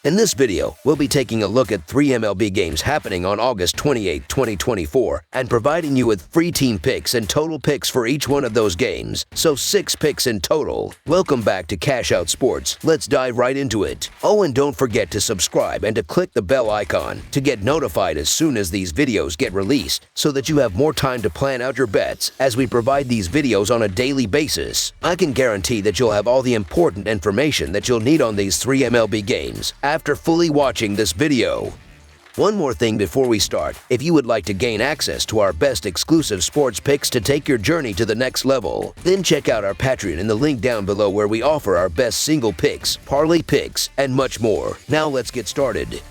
In this video, we'll be taking a look at 3 MLB games happening on August 28, 2024, and providing you with free team picks and total picks for each one of those games, so 6 picks in total. Welcome back to Cash Out Sports. Let's dive right into it. Oh, and don't forget to subscribe and to click the bell icon to get notified as soon as these videos get released, so that you have more time to plan out your bets as we provide these videos on a daily basis. I can guarantee that you'll have all the important information that you'll need on these 3 MLB games after fully watching this video. One more thing before we start, if you would like to gain access to our best exclusive sports picks to take your journey to the next level, then check out our Patreon in the link down below where we offer our best single picks, parlay picks, and much more. Now let's get started.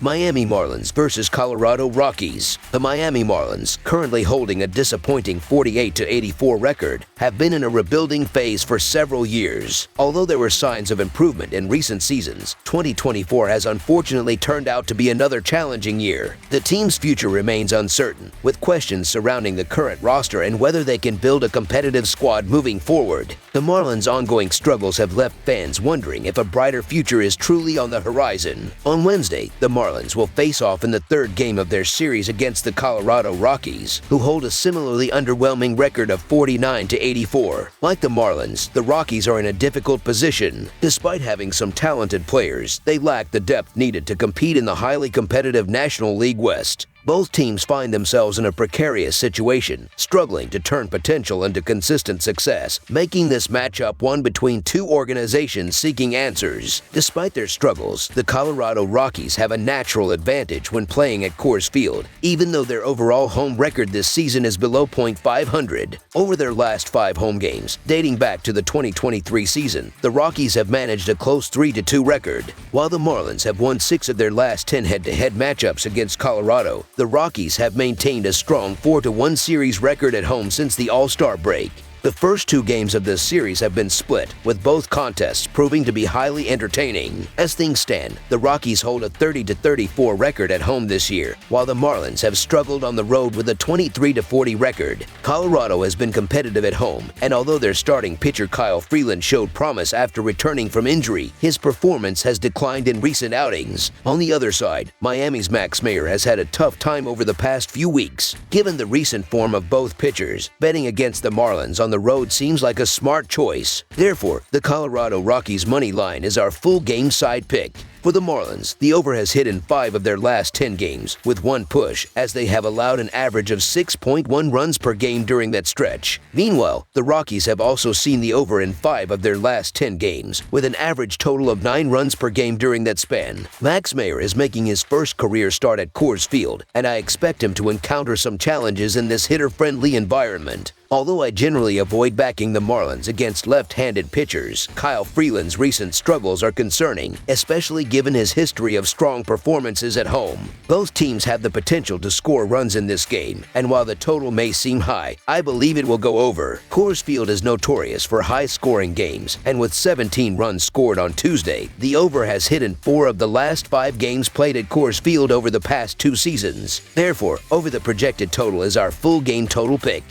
Miami Marlins versus Colorado Rockies. The Miami Marlins, currently holding a disappointing 48-84 record, have been in a rebuilding phase for several years. Although there were signs of improvement in recent seasons, 2024 has unfortunately turned out to be another challenging year. The team's future remains uncertain, with questions surrounding the current roster and whether they can build a competitive squad moving forward. The Marlins' ongoing struggles have left fans wondering if a brighter future is truly on the horizon. On Wednesday, the Marlins will face off in the third game of their series against the Colorado Rockies, who hold a similarly underwhelming record of 49-84. Like the Marlins, the Rockies are in a difficult position. Despite having some talented players, they lack the depth needed to compete in the highly competitive National League West. Both teams find themselves in a precarious situation, struggling to turn potential into consistent success, making this matchup one between two organizations seeking answers. Despite their struggles, the Colorado Rockies have a natural advantage when playing at Coors Field, even though their overall home record this season is below .500. Over their last 5 home games, dating back to the 2023 season, the Rockies have managed a close 3-2 record, while the Marlins have won 6 of their last 10 head-to-head matchups against Colorado. The Rockies have maintained a strong 4-1 series record at home since the All-Star break. The first 2 games of this series have been split, with both contests proving to be highly entertaining. As things stand, the Rockies hold a 30-34 record at home this year, while the Marlins have struggled on the road with a 23-40 record. Colorado has been competitive at home, and although their starting pitcher Kyle Freeland showed promise after returning from injury, his performance has declined in recent outings. On the other side, Miami's Max Meyer has had a tough time over the past few weeks. Given the recent form of both pitchers, betting against the Marlins on the road seems like a smart choice. Therefore, the Colorado Rockies money line is our full game side pick. For the Marlins, the over has hit in 5 of their last 10 games, with 1 push, as they have allowed an average of 6.1 runs per game during that stretch. Meanwhile, the Rockies have also seen the over in 5 of their last 10 games, with an average total of 9 runs per game during that span. Max Meyer is making his first career start at Coors Field, and I expect him to encounter some challenges in this hitter-friendly environment. Although I generally avoid backing the Marlins against left-handed pitchers, Kyle Freeland's recent struggles are concerning, especially given his history of strong performances at home. Both teams have the potential to score runs in this game, and while the total may seem high, I believe it will go over. Coors Field is notorious for high-scoring games, and with 17 runs scored on Tuesday, the over has hit in 4 of the last 5 games played at Coors Field over the past 2 seasons. Therefore, over the projected total is our full game total pick.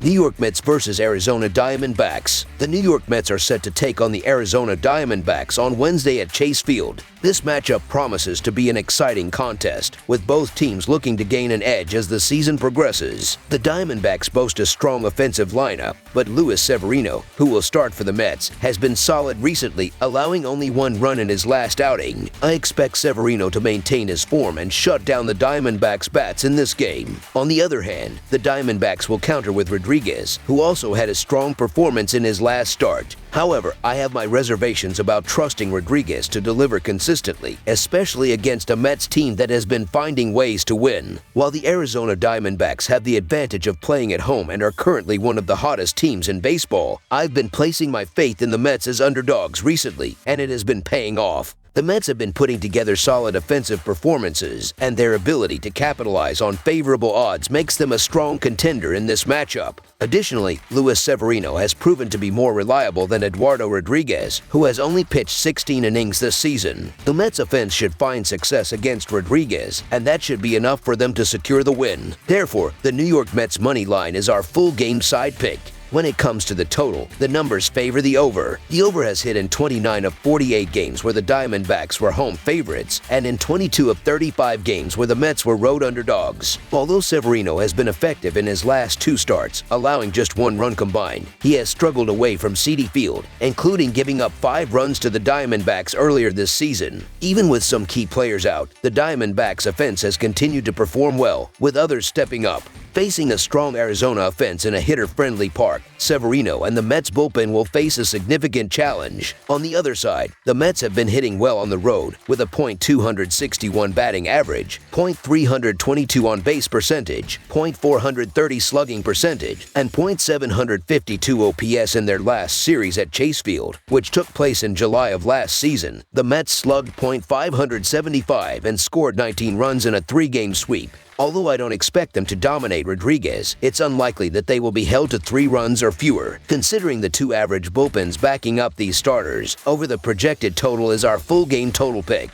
New York Mets versus Arizona Diamondbacks. The New York Mets are set to take on the Arizona Diamondbacks on Wednesday at Chase Field. This matchup promises to be an exciting contest, with both teams looking to gain an edge as the season progresses. The Diamondbacks boast a strong offensive lineup, but Luis Severino, who will start for the Mets, has been solid recently, allowing only 1 run in his last outing. I expect Severino to maintain his form and shut down the Diamondbacks' bats in this game. On the other hand, the Diamondbacks will counter with Rodriguez, who also had a strong performance in his last start. However, I have my reservations about trusting Rodriguez to deliver consistently, especially against a Mets team that has been finding ways to win. While the Arizona Diamondbacks have the advantage of playing at home and are currently one of the hottest teams in baseball, I've been placing my faith in the Mets as underdogs recently, and it has been paying off. The Mets have been putting together solid offensive performances, and their ability to capitalize on favorable odds makes them a strong contender in this matchup. Additionally, Luis Severino has proven to be more reliable than Eduardo Rodriguez, who has only pitched 16 innings this season. The Mets offense should find success against Rodriguez, and that should be enough for them to secure the win. Therefore, the New York Mets money line is our full game side pick. When it comes to the total, the numbers favor the over. The over has hit in 29 of 48 games where the Diamondbacks were home favorites, and in 22 of 35 games where the Mets were road underdogs. Although Severino has been effective in his last 2 starts, allowing just 1 run combined, he has struggled away from Citi Field, including giving up 5 runs to the Diamondbacks earlier this season. Even with some key players out, the Diamondbacks offense has continued to perform well, with others stepping up. Facing a strong Arizona offense in a hitter-friendly park, Severino and the Mets bullpen will face a significant challenge. On the other side, the Mets have been hitting well on the road with a .261 batting average, .322 on-base percentage, .430 slugging percentage, and .752 OPS in their last series at Chase Field, which took place in July of last season. The Mets slugged .575 and scored 19 runs in a 3-game sweep. Although I don't expect them to dominate Rodriguez, it's unlikely that they will be held to 3 runs or fewer. Considering the 2 average bullpens backing up these starters, over the projected total is our full game total pick.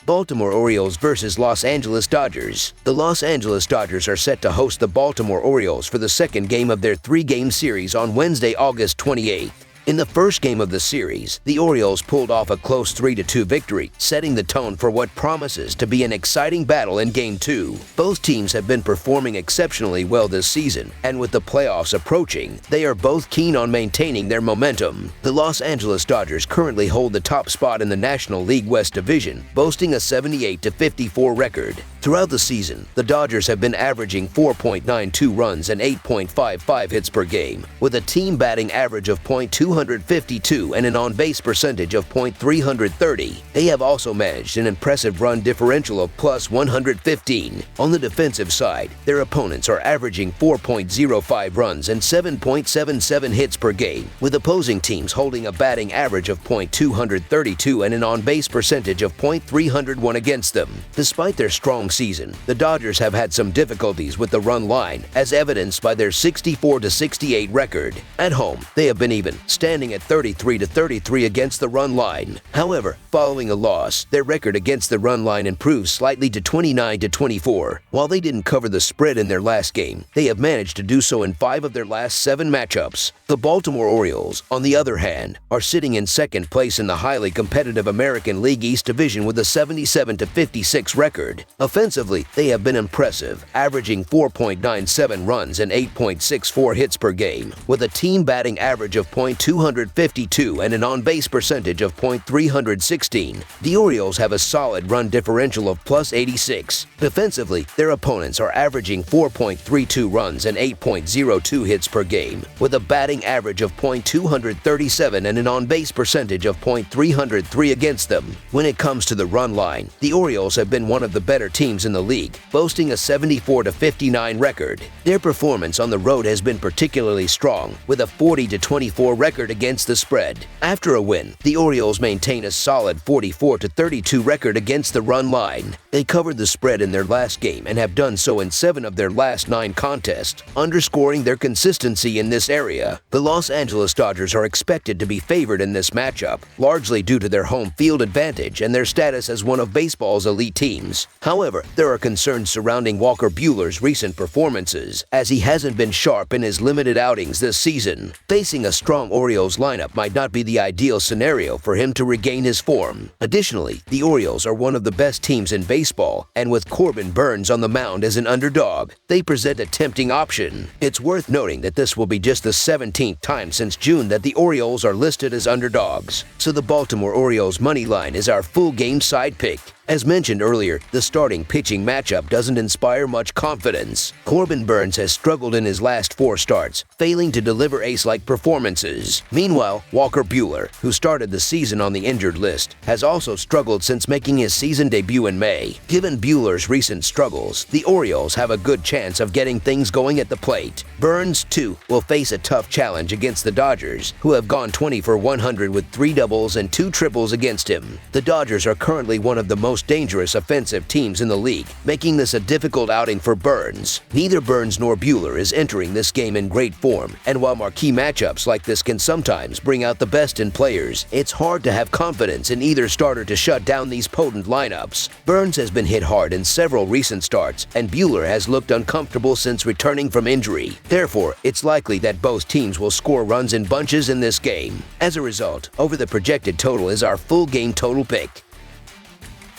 Baltimore Orioles versus Los Angeles Dodgers. The Los Angeles Dodgers are set to host the Baltimore Orioles for the second game of their 3-game series on Wednesday, August 28th. In the first game of the series, the Orioles pulled off a close 3-2 victory, setting the tone for what promises to be an exciting battle in Game 2. Both teams have been performing exceptionally well this season, and with the playoffs approaching, they are both keen on maintaining their momentum. The Los Angeles Dodgers currently hold the top spot in the National League West Division, boasting a 78-54 record. Throughout the season, the Dodgers have been averaging 4.92 runs and 8.55 hits per game, with a team batting average of .252 and an on-base percentage of .330. They have also managed an impressive run differential of +115. On the defensive side, their opponents are averaging 4.05 runs and 7.77 hits per game, with opposing teams holding a batting average of .232 and an on-base percentage of .301 against them. Despite their strong season, the Dodgers have had some difficulties with the run line, as evidenced by their 64-68 record. At home, they have been even, standing at 33-33 against the run line. However, following a loss, their record against the run line improves slightly to 29-24. While they didn't cover the spread in their last game, they have managed to do so in 5 of their last 7 matchups. The Baltimore Orioles, on the other hand, are sitting in second place in the highly competitive American League East Division with a 77-56 record. Offensively, they have been impressive, averaging 4.97 runs and 8.64 hits per game, with a team batting average of .252 and an on-base percentage of .316. The Orioles have a solid run differential of +86. Defensively, their opponents are averaging 4.32 runs and 8.02 hits per game, with a batting average of .237 and an on-base percentage of .303 against them. When it comes to the run line, the Orioles have been one of the better teams in the league, boasting a 74-59 record. Their performance on the road has been particularly strong, with a 40-24 record against the spread. After a win, the Orioles maintain a solid 44-32 record against the run line. They covered the spread in their last game and have done so in 7 of their last 9 contests, underscoring their consistency in this area. The Los Angeles Dodgers are expected to be favored in this matchup, largely due to their home field advantage and their status as one of baseball's elite teams. However, there are concerns surrounding Walker Buehler's recent performances, as he hasn't been sharp in his limited outings this season. Facing a strong Orioles lineup might not be the ideal scenario for him to regain his form. Additionally, the Orioles are one of the best teams in baseball, and with Corbin Burnes on the mound as an underdog, they present a tempting option. It's worth noting that this will be just the 17th time since June that the Orioles are listed as underdogs, so the Baltimore Orioles money line is our full game side pick. As mentioned earlier, the starting pitching matchup doesn't inspire much confidence. Corbin Burnes has struggled in his last 4 starts, failing to deliver ace-like performances. Meanwhile, Walker Buehler, who started the season on the injured list, has also struggled since making his season debut in May. Given Buehler's recent struggles, the Orioles have a good chance of getting things going at the plate. Burnes, too, will face a tough challenge against the Dodgers, who have gone 20 for 100 with 3 doubles and 2 triples against him. The Dodgers are currently one of the most dangerous offensive teams in the the league, making this a difficult outing for Burns. Neither Burns nor Buehler is entering this game in great form, and while marquee matchups like this can sometimes bring out the best in players, it's hard to have confidence in either starter to shut down these potent lineups. Burns has been hit hard in several recent starts, and Buehler has looked uncomfortable since returning from injury. Therefore, it's likely that both teams will score runs in bunches in this game. As a result, over the projected total is our full game total pick.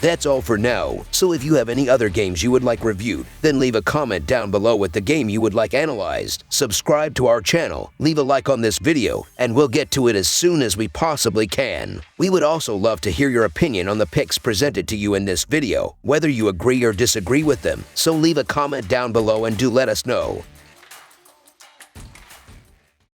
That's all for now, so if you have any other games you would like reviewed, then leave a comment down below with the game you would like analyzed. Subscribe to our channel, leave a like on this video, and we'll get to it as soon as we possibly can. We would also love to hear your opinion on the picks presented to you in this video, whether you agree or disagree with them, so leave a comment down below and do let us know.